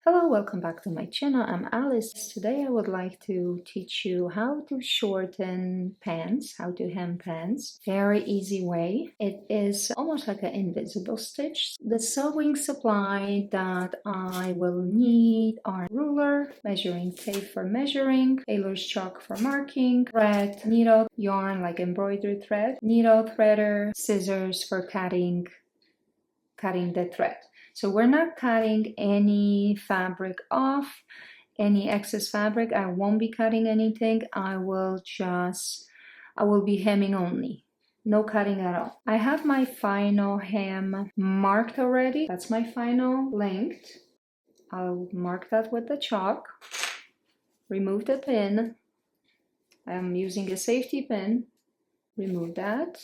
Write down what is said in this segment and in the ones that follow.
Hello, welcome back to my channel. I'm Alice. Today I would like to teach you how to shorten pants, how to hem pants. Very easy way. It is almost like an invisible stitch. The sewing supply that I will need are ruler, measuring tape for measuring, tailor's chalk for marking, thread, needle, yarn like embroidery thread, needle threader, scissors for cutting the thread. So we're not cutting any fabric off, any excess fabric. I won't be cutting anything. I will be hemming only. No cutting at all. I have my final hem marked already. That's my final length. I'll mark that with the chalk. Remove the pin. I'm using a safety pin. Remove that.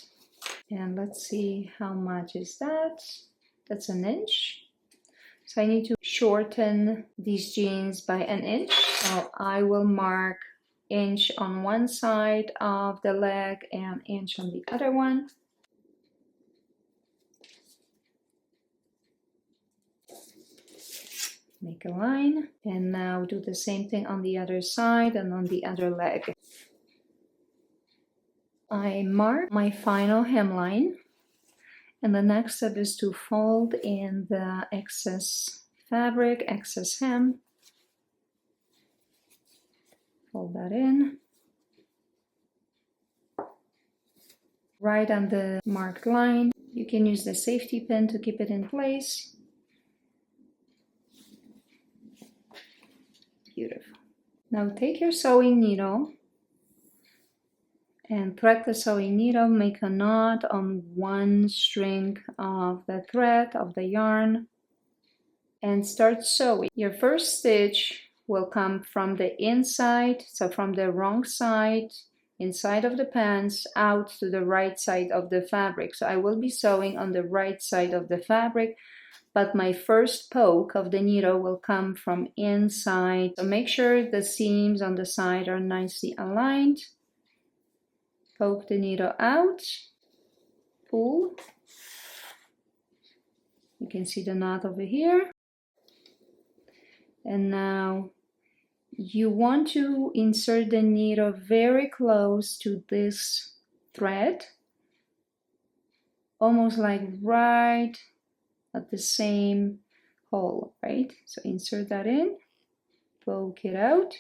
And let's see how much is that. That's an inch. So I need to shorten these jeans by an inch. So I will mark inch on one side of the leg and inch on the other one. Make a line and now do the same thing on the other side and on the other leg. I mark my final hemline. And the next step is to fold in the excess fabric, excess hem. Fold that in. Right on the marked line. You can use the safety pin to keep it in place. Beautiful. Now take your sewing needle and thread the sewing needle, make a knot on one string of the thread of the yarn and start sewing. Your first stitch will come from the inside, so from the wrong side, inside of the pants, out to the right side of the fabric. So I will be sewing on the right side of the fabric, but my first poke of the needle will come from inside. So make sure the seams on the side are nicely aligned. Poke the needle out, pull. You can see the knot over here. And now you want to insert the needle very close to this thread, almost like right at the same hole, right? So insert that in, poke it out.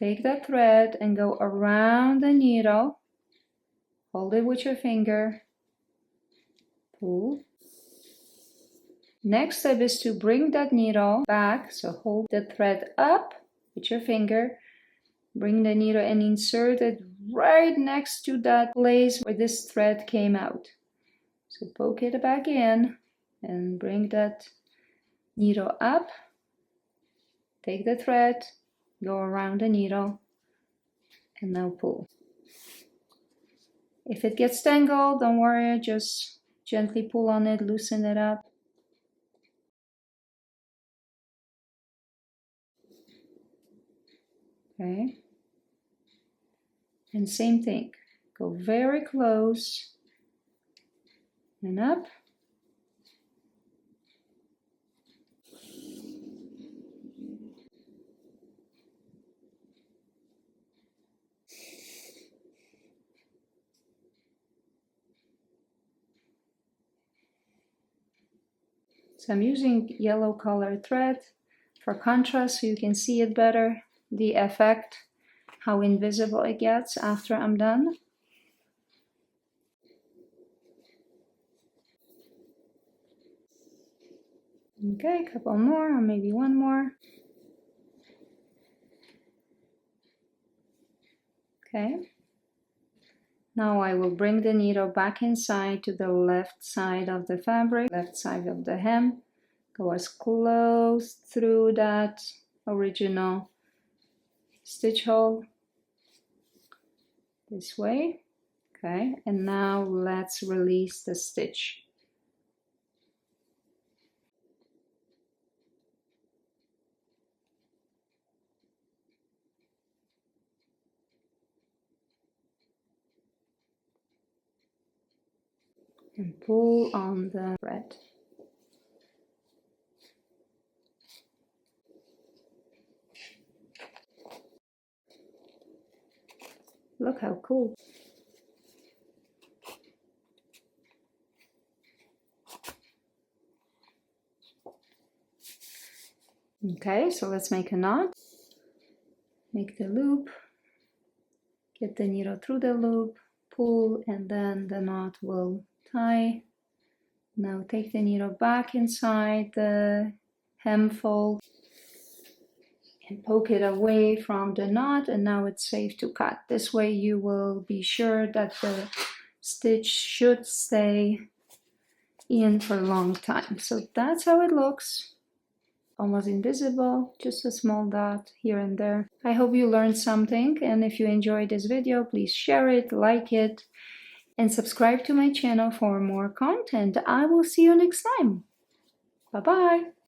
Take that thread and go around the needle. Hold it with your finger. Pull. Next step is to bring that needle back. So hold the thread up with your finger. Bring the needle and insert it right next to that place where this thread came out. So poke it back in and bring that needle up. Take the thread. Go around the needle and now pull. If it gets tangled, don't worry, just gently pull on it, loosen it up. Okay. And same thing, go very close and up. So I'm using yellow colored thread for contrast so you can see it better, the effect, how invisible it gets after I'm done. Okay, a couple more or maybe one more. Okay. Now I will bring the needle back inside to the left side of the fabric, left side of the hem. Go as close through that original stitch hole this way. Okay, and now let's release the stitch. And pull on the thread. Look how cool. Okay, so let's make a knot. Make the loop, get the needle through the loop, pull, and then the knot will tie. Now take the needle back inside the hem fold and poke it away from the knot, and now it's safe to cut. This way you will be sure that the stitch should stay in for a long time. So that's how it looks. Almost invisible, just a small dot here and there. I hope you learned something, and if you enjoyed this video, please share it, like it, and subscribe to my channel for more content. I will see you next time. Bye bye.